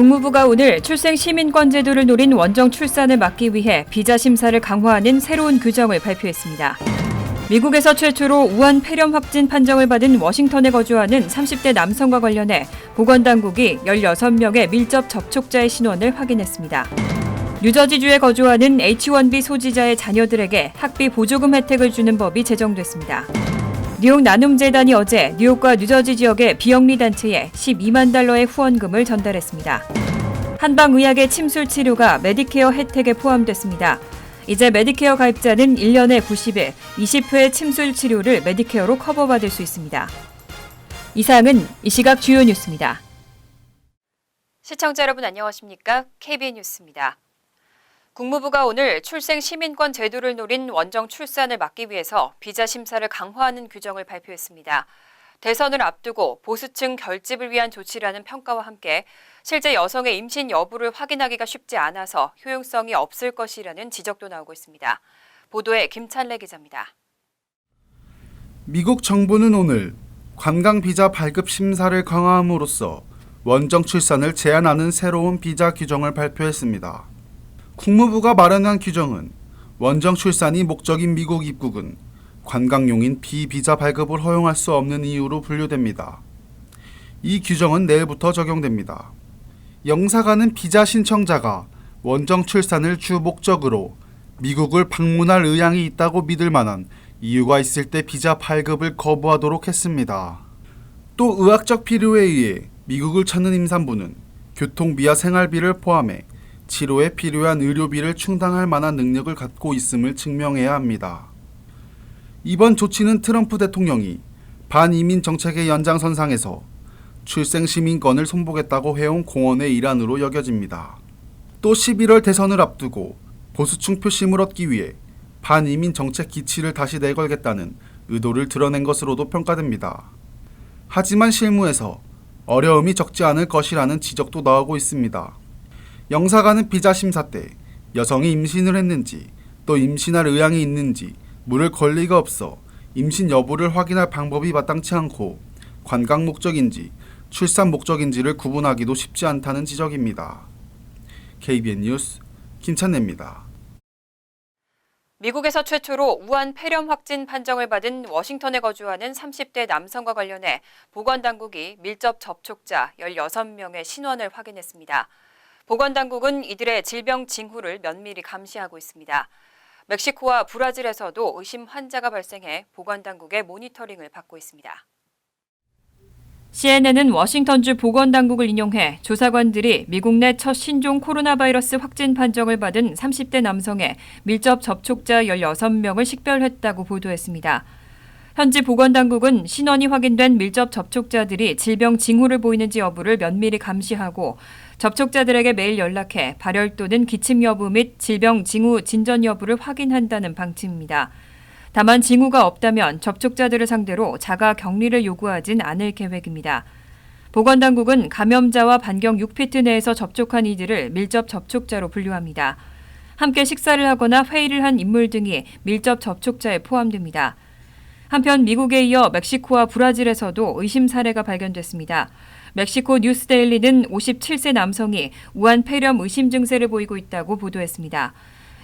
국무부가 오늘 출생 시민권 제도를 노린 원정 출산을 막기 위해 비자 심사를 강화하는 새로운 규정을 발표했습니다. 미국에서 최초로 우한 폐렴 확진 판정을 받은 워싱턴에 거주하는 30대 남성과 관련해 보건당국이 16명의 밀접 접촉자의 신원을 확인했습니다. 뉴저지주에 거주하는 H1B 소지자의 자녀들에게 학비 보조금 혜택을 주는 법이 제정됐습니다. 뉴욕 나눔재단이 어제 뉴욕과 뉴저지 지역의 비영리 단체에 12만 달러의 후원금을 전달했습니다. 한방의학의 침술 치료가 메디케어 혜택에 포함됐습니다. 이제 메디케어 가입자는 1년에 90일, 20회의 침술 치료를 메디케어로 커버받을 수 있습니다. 이상은 이 시각 주요 뉴스입니다. 시청자 여러분 안녕하십니까? KBN 뉴스입니다. 국무부가 오늘 출생 시민권 제도를 노린 원정 출산을 막기 위해서 비자 심사를 강화하는 규정을 발표했습니다. 대선을 앞두고 보수층 결집을 위한 조치라는 평가와 함께 실제 여성의 임신 여부를 확인하기가 쉽지 않아서 효용성이 없을 것이라는 지적도 나오고 있습니다. 보도에 김찬래 기자입니다. 미국 정부는 오늘 관광 비자 발급 심사를 강화함으로써 원정 출산을 제한하는 새로운 비자 규정을 발표했습니다. 국무부가 마련한 규정은 원정 출산이 목적인 미국 입국은 관광용인 비비자 발급을 허용할 수 없는 이유로 분류됩니다. 이 규정은 내일부터 적용됩니다. 영사가는 비자 신청자가 원정 출산을 주 목적으로 미국을 방문할 의향이 있다고 믿을 만한 이유가 있을 때 비자 발급을 거부하도록 했습니다. 또 의학적 필요에 의해 미국을 찾는 임산부는 교통비와 생활비를 포함해 치료에 필요한 의료비를 충당할 만한 능력을 갖고 있음을 증명해야 합니다. 이번 조치는 트럼프 대통령이 반이민 정책의 연장선상에서 출생 시민권을 손보겠다고 해온 공언의 일환으로 여겨집니다. 또 11월 대선을 앞두고 보수층 표심을 얻기 위해 반이민 정책 기치를 다시 내걸겠다는 의도를 드러낸 것으로도 평가됩니다. 하지만 실무에서 어려움이 적지 않을 것이라는 지적도 나오고 있습니다. 영사관은 비자 심사 때 여성이 임신을 했는지 또 임신할 의향이 있는지 물을 권리가 없어 임신 여부를 확인할 방법이 마땅치 않고 관광 목적인지 출산 목적인지를 구분하기도 쉽지 않다는 지적입니다. KBN 뉴스 김찬래입니다. 미국에서 최초로 우한 폐렴 확진 판정을 받은 워싱턴에 거주하는 30대 남성과 관련해 보건당국이 밀접 접촉자 16명의 신원을 확인했습니다. 보건당국은 이들의 질병 징후를 면밀히 감시하고 있습니다. 멕시코와 브라질에서도 의심 환자가 발생해 보건당국의 모니터링을 받고 있습니다. CNN은 워싱턴주 보건당국을 인용해 조사관들이 미국 내 첫 신종 코로나 바이러스 확진 판정을 받은 30대 남성의 밀접 접촉자 16명을 식별했다고 보도했습니다. 현지 보건당국은 신원이 확인된 밀접 접촉자들이 질병 징후를 보이는지 여부를 면밀히 감시하고 접촉자들에게 매일 연락해 발열 또는 기침 여부 및 질병 징후 진전 여부를 확인한다는 방침입니다. 다만 징후가 없다면 접촉자들을 상대로 자가 격리를 요구하진 않을 계획입니다. 보건당국은 감염자와 반경 6피트 내에서 접촉한 이들을 밀접 접촉자로 분류합니다. 함께 식사를 하거나 회의를 한 인물 등이 밀접 접촉자에 포함됩니다. 한편 미국에 이어 멕시코와 브라질에서도 의심 사례가 발견됐습니다. 멕시코 뉴스데일리는 57세 남성이 우한 폐렴 의심 증세를 보이고 있다고 보도했습니다.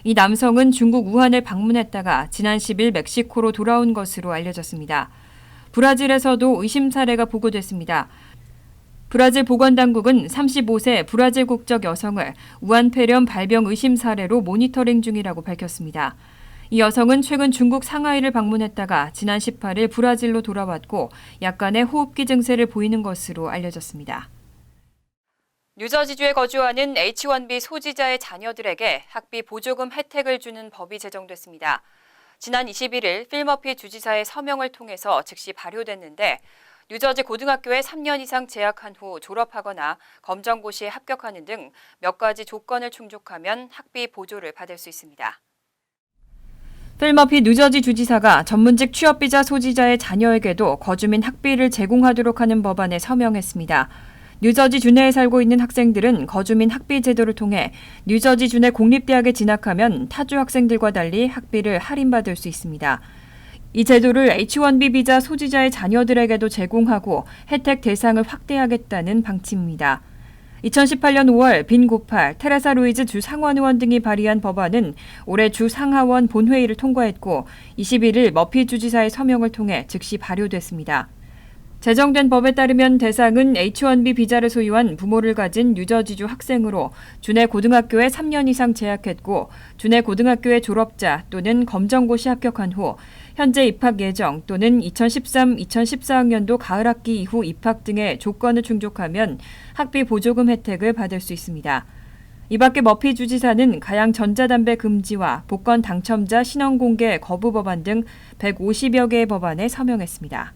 이 남성은 중국 우한을 방문했다가 지난 10일 멕시코로 돌아온 것으로 알려졌습니다. 브라질에서도 의심 사례가 보고됐습니다. 브라질 보건당국은 35세 브라질 국적 여성을 우한 폐렴 발병 의심 사례로 모니터링 중이라고 밝혔습니다. 이 여성은 최근 중국 상하이를 방문했다가 지난 18일 브라질로 돌아왔고 약간의 호흡기 증세를 보이는 것으로 알려졌습니다. 뉴저지주에 거주하는 H1B 소지자의 자녀들에게 학비 보조금 혜택을 주는 법이 제정됐습니다. 지난 21일 필머피 주지사의 서명을 통해서 즉시 발효됐는데 뉴저지 고등학교에 3년 이상 재학한 후 졸업하거나 검정고시에 합격하는 등 몇 가지 조건을 충족하면 학비 보조를 받을 수 있습니다. 필머피 뉴저지 주지사가 전문직 취업비자 소지자의 자녀에게도 거주민 학비를 제공하도록 하는 법안에 서명했습니다. 뉴저지 주내에 살고 있는 학생들은 거주민 학비 제도를 통해 뉴저지 주내 공립대학에 진학하면 타주 학생들과 달리 학비를 할인받을 수 있습니다. 이 제도를 H1B 비자 소지자의 자녀들에게도 제공하고 혜택 대상을 확대하겠다는 방침입니다. 2018년 5월 빈 고팔, 테레사 루이즈 주 상원 의원 등이 발의한 법안은 올해 주 상하원 본회의를 통과했고 21일 머피 주지사의 서명을 통해 즉시 발효됐습니다. 제정된 법에 따르면 대상은 H-1B 비자를 소유한 부모를 가진 뉴저지주 학생으로 주내 고등학교에 3년 이상 재학했고 주내 고등학교의 졸업자 또는 검정고시 합격한 후 현재 입학 예정 또는 2013-2014학년도 가을 학기 이후 입학 등의 조건을 충족하면 학비 보조금 혜택을 받을 수 있습니다. 이 밖에 머피 주지사는 가양 전자담배 금지와 복권 당첨자 신원 공개 거부 법안 등 150여 개의 법안에 서명했습니다.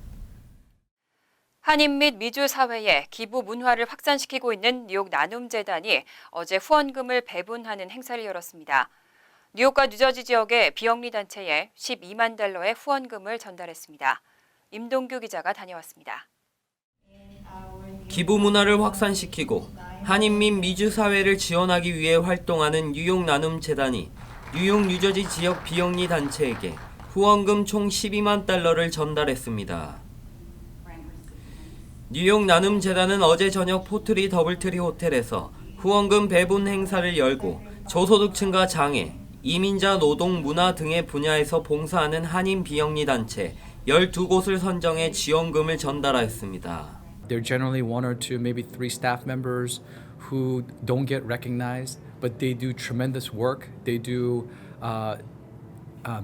한인 및 미주 사회에 기부 문화를 확산시키고 있는 뉴욕 나눔재단이 어제 후원금을 배분하는 행사를 열었습니다. 뉴욕과 뉴저지 지역의 비영리 단체에 12만 달러의 후원금을 전달했습니다. 임동규 기자가 다녀왔습니다. 기부 문화를 확산시키고 한인 및 미주 사회를 지원하기 위해 활동하는 뉴욕 나눔재단이 뉴욕 뉴저지 지역 비영리 단체에게 후원금 총 12만 달러를 전달했습니다. 뉴욕 나눔재단은 어제 저녁 포트리 더블트리 호텔에서 후원금 배분 행사를 열고 저소득층과 장애, 이민자 노동 문화 등의 분야에서 봉사하는 한인 비영리 단체 12곳을 선정해 지원금을 전달하였습니다. There are generally one or two, maybe three staff members who don't get recognized, but they do tremendous work. They do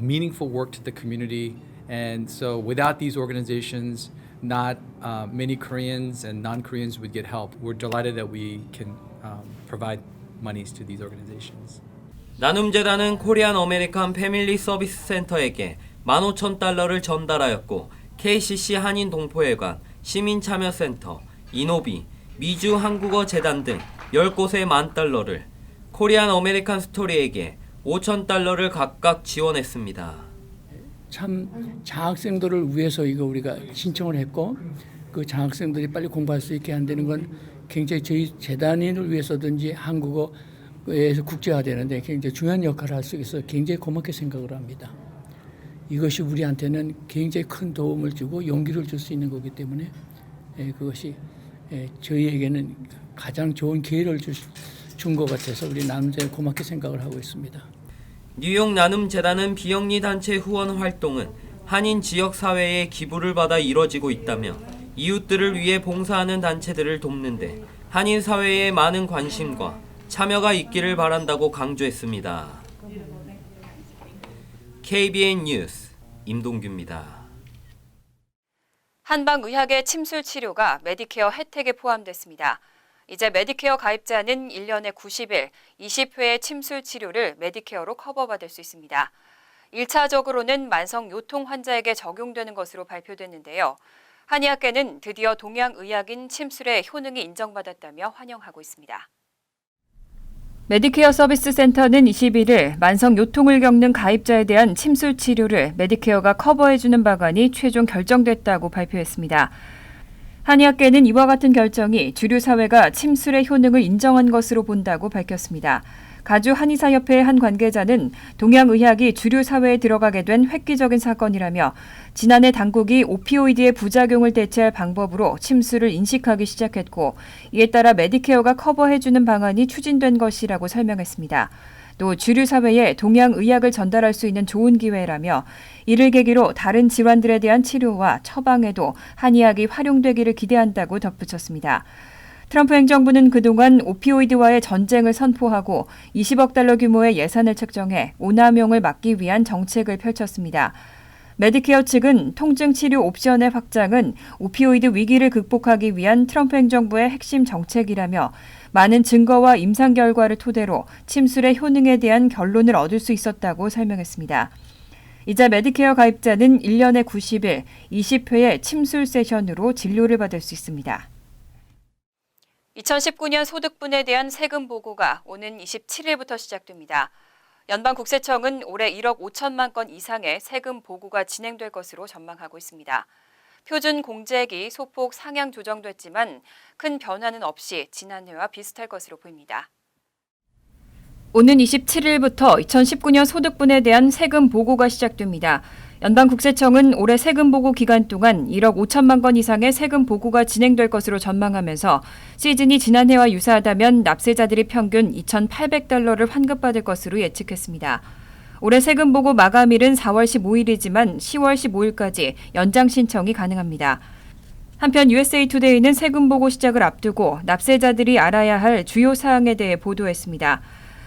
meaningful work to the community. And so without these organizations, not many Koreans and non-Koreans would get help. We're delighted that we can provide monies to these organizations. 나눔재단은 코리안 아메리칸 패밀리 서비스 센터에게 15,000달러를 전달하였고 KCC 한인 동포회관, 시민참여센터, 이노비, 미주 한국어 재단 등 10곳에 10,000달러를, 코리안 아메리칸 스토리에게 5,000달러를 각각 지원했습니다. 참 장학생들을 위해서 이거 우리가 신청을 했고 그 장학생들이 빨리 공부할 수 있게 한다는 건 굉장히 저희 재단인을 위해서든지 한국어에서 국제화되는데 굉장히 중요한 역할을 할 수 있어서 굉장히 고맙게 생각을 합니다. 이것이 우리한테는 굉장히 큰 도움을 주고 용기를 줄 수 있는 거기 때문에 그것이 저희에게는 가장 좋은 기회를 준 것 같아서 우리 나눔자에 고맙게 생각을 하고 있습니다. 뉴욕 나눔재단은 비영리 단체 후원 활동은 한인 지역 사회의 기부를 받아 이뤄지고 있다며 이웃들을 위해 봉사하는 단체들을 돕는데 한인 사회에 많은 관심과 참여가 있기를 바란다고 강조했습니다. KBN 뉴스 임동규입니다. 한방의학의 침술 치료가 메디케어 혜택에 포함됐습니다. 이제 메디케어 가입자는 1년에 90일, 20회의 침술 치료를 메디케어로 커버받을 수 있습니다. 1차적으로는 만성 요통 환자에게 적용되는 것으로 발표됐는데요. 한의학계는 드디어 동양의학인 침술의 효능이 인정받았다며 환영하고 있습니다. 메디케어 서비스 센터는 21일 만성 요통을 겪는 가입자에 대한 침술 치료를 메디케어가 커버해주는 방안이 최종 결정됐다고 발표했습니다. 한의학계는 이와 같은 결정이 주류 사회가 침술의 효능을 인정한 것으로 본다고 밝혔습니다. 가주 한의사협회의 한 관계자는 동양의학이 주류 사회에 들어가게 된 획기적인 사건이라며 지난해 당국이 오피오이드의 부작용을 대체할 방법으로 침술을 인식하기 시작했고 이에 따라 메디케어가 커버해주는 방안이 추진된 것이라고 설명했습니다. 또 주류 사회에 동양의학을 전달할 수 있는 좋은 기회라며 이를 계기로 다른 질환들에 대한 치료와 처방에도 한의학이 활용되기를 기대한다고 덧붙였습니다. 트럼프 행정부는 그동안 오피오이드와의 전쟁을 선포하고 20억 달러 규모의 예산을 책정해 오남용을 막기 위한 정책을 펼쳤습니다. 메디케어 측은 통증 치료 옵션의 확장은 오피오이드 위기를 극복하기 위한 트럼프 행정부의 핵심 정책이라며 많은 증거와 임상 결과를 토대로 침술의 효능에 대한 결론을 얻을 수 있었다고 설명했습니다. 이자 메디케어 가입자는 1년에 90일, 20회의 침술 세션으로 진료를 받을 수 있습니다. 2019년 소득분에 대한 세금 보고가 오는 27일부터 시작됩니다. 연방국세청은 올해 1억 5천만 건 이상의 세금 보고가 진행될 것으로 전망하고 있습니다. 표준 공제액이 소폭 상향 조정됐지만 큰 변화는 없이 지난해와 비슷할 것으로 보입니다. 오는 27일부터 2019년 소득분에 대한 세금 보고가 시작됩니다. 연방국세청은 올해 세금 보고 기간 동안 1억 5천만 건 이상의 세금 보고가 진행될 것으로 전망하면서 시즌이 지난해와 유사하다면 납세자들이 평균 2,800달러를 환급받을 것으로 예측했습니다. 올해 세금 보고 마감일은 4월 15일이지만 10월 15일까지 연장 신청이 가능합니다. 한편 USA 투데이는 세금 보고 시작을 앞두고 납세자들이 알아야 할 주요 사항에 대해 보도했습니다.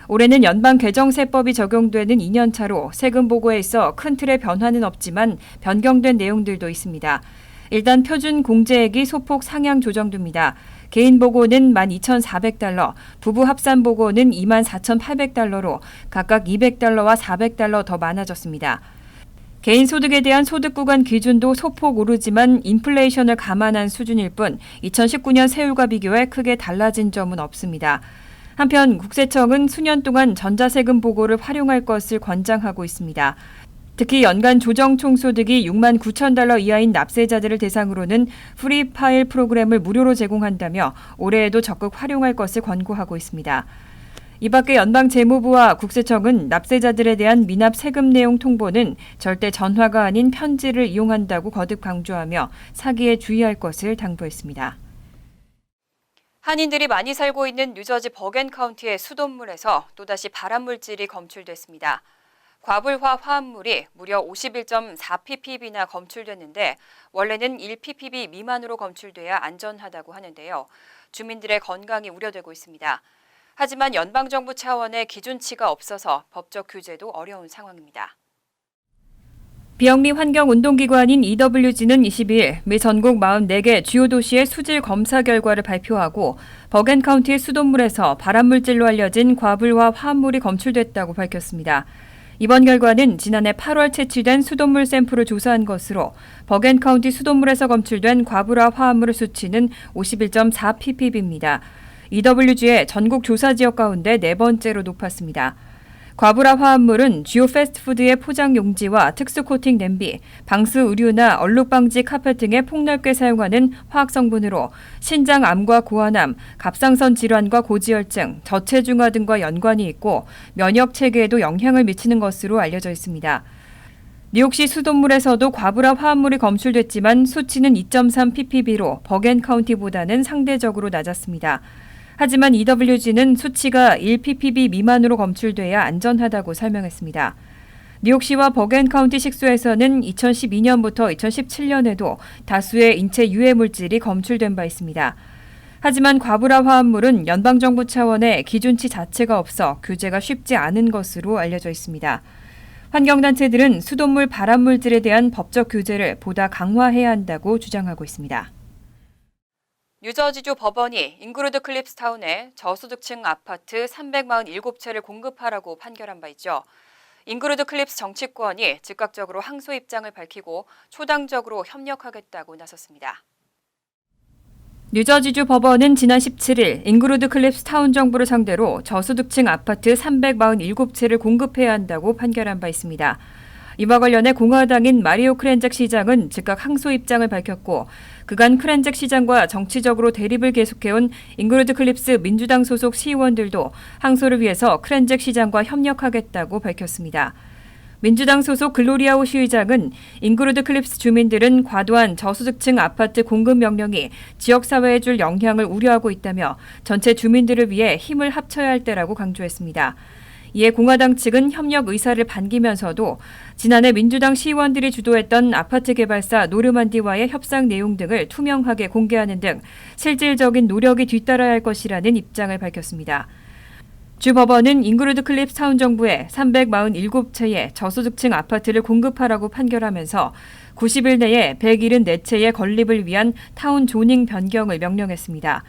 올해는 연방개정세법이 적용되는 2년차로 세금 보고에 있어 큰 틀의 변화는 없지만 변경된 내용들도 있습니다. 일단 표준 공제액이 소폭 상향 조정됩니다. 개인 보고는 12,400달러, 부부 합산 보고는 24,800달러로 각각 200달러와 400달러 더 많아졌습니다. 개인 소득에 대한 소득 구간 기준도 소폭 오르지만 인플레이션을 감안한 수준일 뿐 2019년 세율과 비교해 크게 달라진 점은 없습니다. 한편 국세청은 수년 동안 전자세금 보고를 활용할 것을 권장하고 있습니다. 특히 연간 조정 총소득이 6만 9천 달러 이하인 납세자들을 대상으로는 프리 파일 프로그램을 무료로 제공한다며 올해에도 적극 활용할 것을 권고하고 있습니다. 이 밖에 연방재무부와 국세청은 납세자들에 대한 미납 세금 내용 통보는 절대 전화가 아닌 편지를 이용한다고 거듭 강조하며 사기에 주의할 것을 당부했습니다. 한인들이 많이 살고 있는 뉴저지 버겐 카운티의 수돗물에서 또다시 발암물질이 검출됐습니다. 과불화 화합물이 무려 51.4ppb나 검출됐는데 원래는 1ppb 미만으로 검출돼야 안전하다고 하는데요. 주민들의 건강이 우려되고 있습니다. 하지만 연방정부 차원의 기준치가 없어서 법적 규제도 어려운 상황입니다. 비영리 환경운동기관인 EWG는 22일 미 전국 44개 주요 도시의 수질 검사 결과를 발표하고 버겐 카운티의 수돗물에서 발암물질로 알려진 과불화 화합물이 검출됐다고 밝혔습니다. 이번 결과는 지난해 8월 채취된 수돗물 샘플을 조사한 것으로 버겐 카운티 수돗물에서 검출된 과불화 화합물의 수치는 51.4ppb입니다. EWG의 전국 조사 지역 가운데 네 번째로 높았습니다. 과불화 화합물은 주요 패스트푸드의 포장 용지와 특수 코팅 냄비, 방수 의류나 얼룩 방지 카펫 등에 폭넓게 사용하는 화학 성분으로 신장 암과 고환암, 갑상선 질환과 고지혈증, 저체중아 등과 연관이 있고 면역 체계에도 영향을 미치는 것으로 알려져 있습니다. 뉴욕시 수돗물에서도 과불화 화합물이 검출됐지만 수치는 2.3ppb로 버겐 카운티보다는 상대적으로 낮았습니다. 하지만 EWG는 수치가 1ppb 미만으로 검출돼야 안전하다고 설명했습니다. 뉴욕시와 버겐 카운티 식수에서는 2012년부터 2017년에도 다수의 인체 유해 물질이 검출된 바 있습니다. 하지만 과불화 화합물은 연방정부 차원의 기준치 자체가 없어 규제가 쉽지 않은 것으로 알려져 있습니다. 환경단체들은 수돗물 발암물질에 대한 법적 규제를 보다 강화해야 한다고 주장하고 있습니다. 뉴저지주 법원이 잉그루드 클립스타운에 저소득층 아파트 347채를 공급하라고 판결한 바 있죠. 잉그루드 클립스 정치권이 즉각적으로 항소 입장을 밝히고 초당적으로 협력하겠다고 나섰습니다. 뉴저지주 법원은 지난 17일 잉그루드 클립스타운 정부를 상대로 저소득층 아파트 347채를 공급해야 한다고 판결한 바 있습니다. 이와 관련해 공화당인 마리오 크렌잭 시장은 즉각 항소 입장을 밝혔고 그간 크렌잭 시장과 정치적으로 대립을 계속해온 잉그루드 클립스 민주당 소속 시의원들도 항소를 위해서 크렌잭 시장과 협력하겠다고 밝혔습니다. 민주당 소속 글로리아오 시의장은 잉그루드 클립스 주민들은 과도한 저소득층 아파트 공급 명령이 지역사회에 줄 영향을 우려하고 있다며 전체 주민들을 위해 힘을 합쳐야 할 때라고 강조했습니다. 이에 공화당 측은 협력 의사를 반기면서도 지난해 민주당 시의원들이 주도했던 아파트 개발사 노르만디와의 협상 내용 등을 투명하게 공개하는 등 실질적인 노력이 뒤따라야 할 것이라는 입장을 밝혔습니다. 주 법원은 잉그루드 클립스타운 정부에 347채의 저소득층 아파트를 공급하라고 판결하면서 90일 내에 174채의 건립을 위한 타운 조닝 변경을 명령했습니다.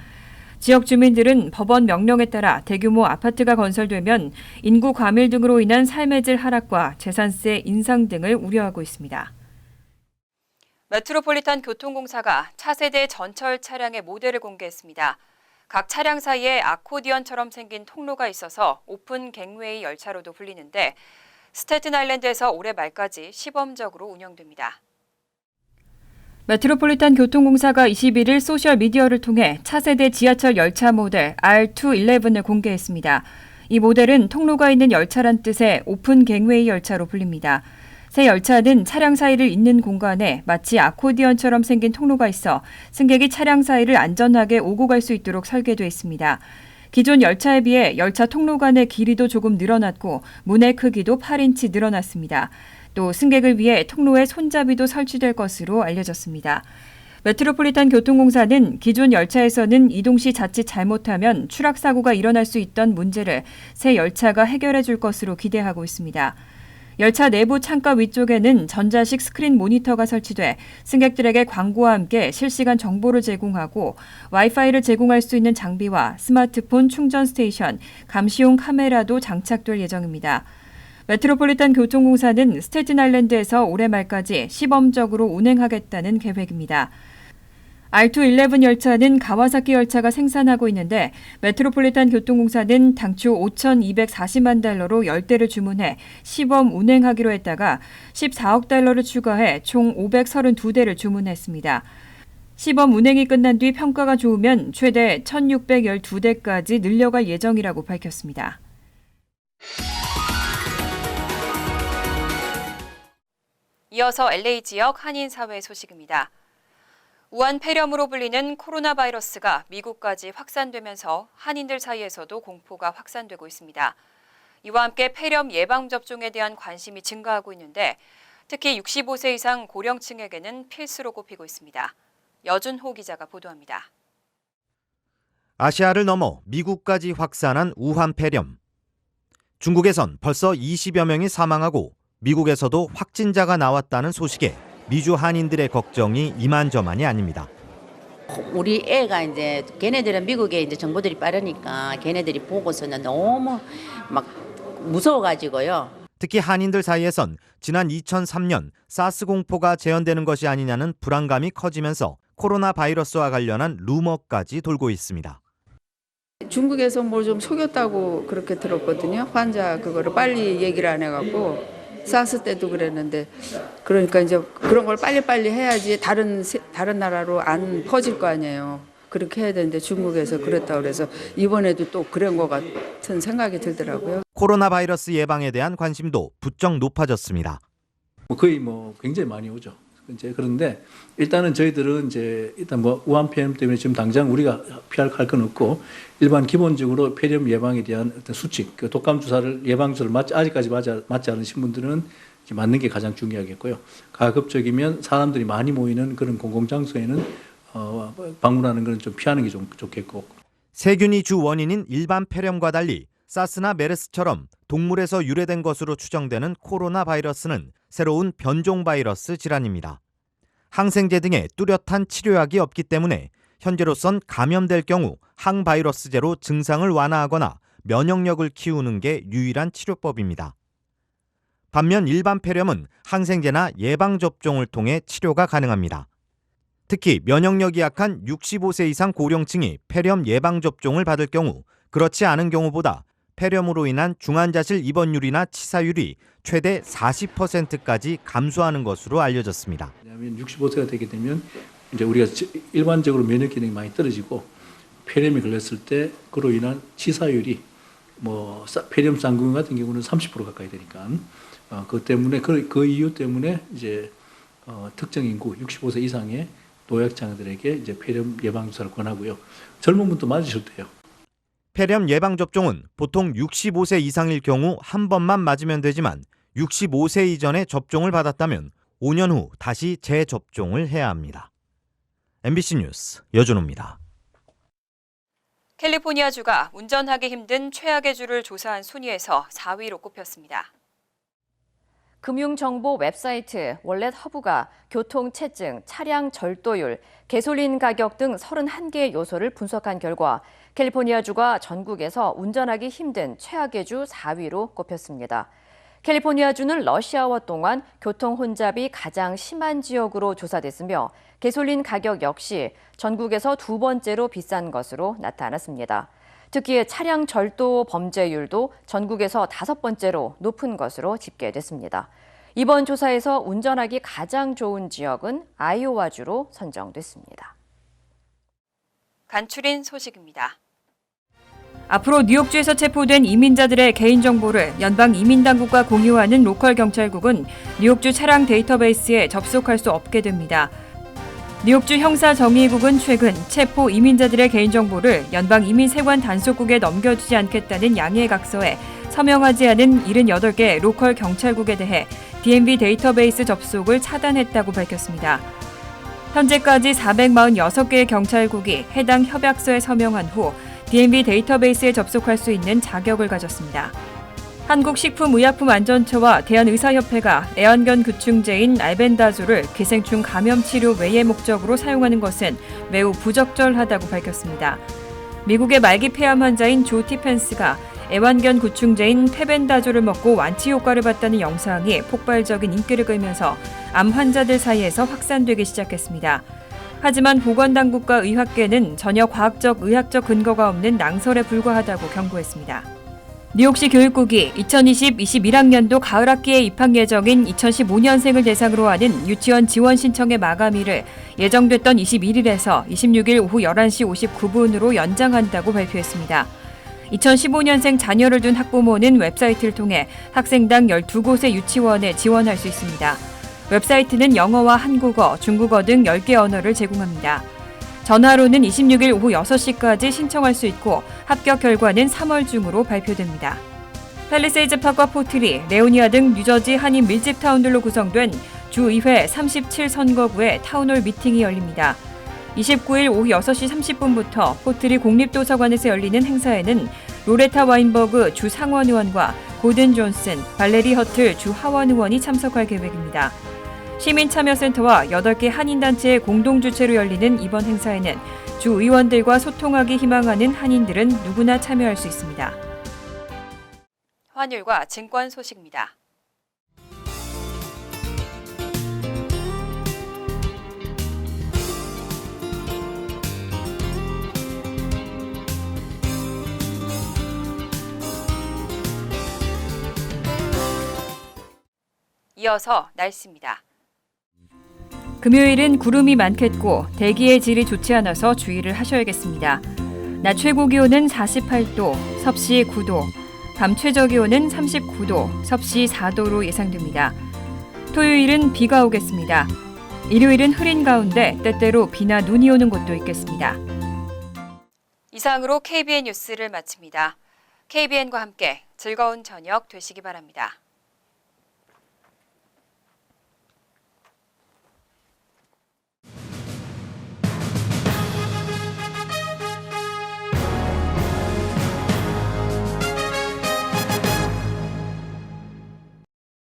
지역 주민들은 법원 명령에 따라 대규모 아파트가 건설되면 인구 과밀 등으로 인한 삶의 질 하락과 재산세 인상 등을 우려하고 있습니다. 메트로폴리탄 교통공사가 차세대 전철 차량의 모델을 공개했습니다. 각 차량 사이에 아코디언처럼 생긴 통로가 있어서 오픈 갱웨이 열차로도 불리는데 스태튼 아일랜드에서 올해 말까지 시범적으로 운영됩니다. 메트로폴리탄 교통공사가 21일 소셜미디어를 통해 차세대 지하철 열차 모델 R211을 공개했습니다. 이 모델은 통로가 있는 열차란 뜻의 오픈 갱웨이 열차로 불립니다. 새 열차는 차량 사이를 잇는 공간에 마치 아코디언처럼 생긴 통로가 있어 승객이 차량 사이를 안전하게 오고 갈 수 있도록 설계돼 있습니다. 기존 열차에 비해 열차 통로 간의 길이도 조금 늘어났고 문의 크기도 8인치 늘어났습니다. 또 승객을 위해 통로에 손잡이도 설치될 것으로 알려졌습니다. 메트로폴리탄 교통공사는 기존 열차에서는 이동 시 자칫 잘못하면 추락 사고가 일어날 수 있던 문제를 새 열차가 해결해 줄 것으로 기대하고 있습니다. 열차 내부 창가 위쪽에는 전자식 스크린 모니터가 설치돼 승객들에게 광고와 함께 실시간 정보를 제공하고 와이파이를 제공할 수 있는 장비와 스마트폰 충전 스테이션, 감시용 카메라도 장착될 예정입니다. 메트로폴리탄 교통공사는 스태튼 아일랜드에서 올해 말까지 시범적으로 운행하겠다는 계획입니다. R211 열차는 가와사키 열차가 생산하고 있는데 메트로폴리탄 교통공사는 당초 5,240만 달러로 10대를 주문해 시범 운행하기로 했다가 14억 달러를 추가해 총 532대를 주문했습니다. 시범 운행이 끝난 뒤 평가가 좋으면 최대 1,612대까지 늘려갈 예정이라고 밝혔습니다. 이어서 LA 지역 한인사회 소식입니다. 우한 폐렴으로 불리는 코로나 바이러스가 미국까지 확산되면서 한인들 사이에서도 공포가 확산되고 있습니다. 이와 함께 폐렴 예방접종에 대한 관심이 증가하고 있는데 특히 65세 이상 고령층에게는 필수로 꼽히고 있습니다. 여준호 기자가 보도합니다. 아시아를 넘어 미국까지 확산한 우한 폐렴. 중국에선 벌써 20여 명이 사망하고 미국에서도 확진자가 나왔다는 소식에 미주 한인들의 걱정이 이만저만이 아닙니다. 우리 애가 이제 걔네들은 미국에 이제 정보들이 빠르니까 걔네들이 보고서는 너무 막 무서워가지고요. 특히 한인들 사이에선 지난 2003년 사스 공포가 재현되는 것이 아니냐는 불안감이 커지면서 코로나 바이러스와 관련한 루머까지 돌고 있습니다. 중국에서 뭘 좀 속였다고 그렇게 들었거든요. 환자 그거를 빨리 얘기를 안 해갖고 사스 때도 그랬는데 그러니까 이제 그런 걸 빨리빨리 해야지 다른 나라로 안 퍼질 거 아니에요. 그렇게 해야 되는데 중국에서 그랬다고 그래서 이번에도 또 그런 것 같은 생각이 들더라고요. 코로나 바이러스 예방에 대한 관심도 부쩍 높아졌습니다. 거의 굉장히 많이 오죠. 이제 그런데 일단은 저희들은 이제 일단 우한 폐렴 때문에 지금 당장 우리가 피할 건 없고 일반 기본적으로 폐렴 예방에 대한 어떤 수칙, 그 독감 주사를 예방 주사를 아직까지 맞지 않으신 분들은 이제 맞는 게 가장 중요하겠고요. 가급적이면 사람들이 많이 모이는 그런 공공장소에는 방문하는 건 좀 피하는 게 좀 좋겠고. 세균이 주 원인인 일반 폐렴과 달리 사스나 메르스처럼 동물에서 유래된 것으로 추정되는 코로나 바이러스는 새로운 변종 바이러스 질환입니다. 항생제 등의 뚜렷한 치료약이 없기 때문에 현재로선 감염될 경우 항바이러스제로 증상을 완화하거나 면역력을 키우는 게 유일한 치료법입니다. 반면 일반 폐렴은 항생제나 예방접종을 통해 치료가 가능합니다. 특히 면역력이 약한 65세 이상 고령층이 폐렴 예방접종을 받을 경우 그렇지 않은 경우보다 폐렴으로 인한 중환자실 입원율이나 치사율이 최대 40%까지 감소하는 것으로 알려졌습니다. 왜냐하면 65세가 되게 되면 이제 우리가 일반적으로 면역 기능이 많이 떨어지고 폐렴이 걸렸을 때 그로 인한 치사율이 폐렴 쌍둥이 같은 경우는 30% 가까이 되니까 그 때문에 그 이유 때문에 이제 특정 인구 65세 이상의 노약자들에게 이제 폐렴 예방 주사를 권하고요. 젊은 분도 맞으셔도 돼요. 폐렴 예방접종은 보통 65세 이상일 경우 한 번만 맞으면 되지만 65세 이전에 접종을 받았다면 5년 후 다시 재접종을 해야 합니다. MBC 뉴스 여준호입니다. 캘리포니아주가 운전하기 힘든 최악의 주를 조사한 순위에서 4위로 꼽혔습니다. 금융정보 웹사이트 월렛 허브가 교통 체증, 차량 절도율, 개솔린 가격 등 31개의 요소를 분석한 결과 캘리포니아주가 전국에서 운전하기 힘든 최악의 주 4위로 꼽혔습니다. 캘리포니아주는 러시아워 동안 교통 혼잡이 가장 심한 지역으로 조사됐으며 개솔린 가격 역시 전국에서 두 번째로 비싼 것으로 나타났습니다. 특히 차량 절도 범죄율도 전국에서 5번째로 높은 것으로 집계됐습니다. 이번 조사에서 운전하기 가장 좋은 지역은 아이오와주로 선정됐습니다. 간추린 소식입니다. 앞으로 뉴욕주에서 체포된 이민자들의 개인정보를 연방 이민당국과 공유하는 로컬 경찰국은 뉴욕주 차량 데이터베이스에 접속할 수 없게 됩니다. 뉴욕주 형사정의국은 최근 체포 이민자들의 개인정보를 연방 이민세관 단속국에 넘겨주지 않겠다는 양해의 각서에 서명하지 않은 78개 로컬 경찰국에 대해 DMV 데이터베이스 접속을 차단했다고 밝혔습니다. 현재까지 446개의 경찰국이 해당 협약서에 서명한 후 DMV 데이터베이스에 접속할 수 있는 자격을 가졌습니다. 한국식품의약품안전처와 대한의사협회가 애완견 구충제인 알벤다졸을 기생충 감염 치료 외의 목적으로 사용하는 것은 매우 부적절하다고 밝혔습니다. 미국의 말기 폐암 환자인 조 티펜스가 애완견 구충제인 테벤다졸을 먹고 완치 효과를 봤다는 영상이 폭발적인 인기를 끌면서 암 환자들 사이에서 확산되기 시작했습니다. 하지만 보건당국과 의학계는 전혀 의학적 근거가 없는 낭설에 불과하다고 경고했습니다. 뉴욕시 교육국이 2020-21학년도 가을학기에 입학 예정인 2015년생을 대상으로 하는 유치원 지원 신청의 마감일을 예정됐던 21일에서 26일 오후 11시 59분으로 연장한다고 발표했습니다. 2015년생 자녀를 둔 학부모는 웹사이트를 통해 학생당 12곳의 유치원에 지원할 수 있습니다. 웹사이트는 영어와 한국어, 중국어 등 10개 언어를 제공합니다. 전화로는 26일 오후 6시까지 신청할 수 있고 합격 결과는 3월 중으로 발표됩니다. 팰리세이즈 파크와 포트리, 레오니아 등 뉴저지 한인 밀집타운들로 구성된 주의회 37선거구의 타운홀 미팅이 열립니다. 29일 오후 6시 30분부터 포트리 공립도서관에서 열리는 행사에는 로레타 와인버그 주 상원 의원과 고든 존슨, 발레리 허틀 주 하원 의원이 참석할 계획입니다. 시민참여센터와 8개 한인단체의 공동주최로 열리는 이번 행사에는 주 의원들과 소통하기 희망하는 한인들은 누구나 참여할 수 있습니다. 환율과 증권 소식입니다. 이어서 날씨입니다. 금요일은 구름이 많겠고 대기의 질이 좋지 않아서 주의를 하셔야겠습니다. 낮 최고 기온은 48도, 섭씨 9도, 밤 최저 기온은 39도, 섭씨 4도로 예상됩니다. 토요일은 비가 오겠습니다. 일요일은 흐린 가운데 때때로 비나 눈이 오는 곳도 있겠습니다. 이상으로 KBN 뉴스를 마칩니다. KBN과 함께 즐거운 저녁 되시기 바랍니다.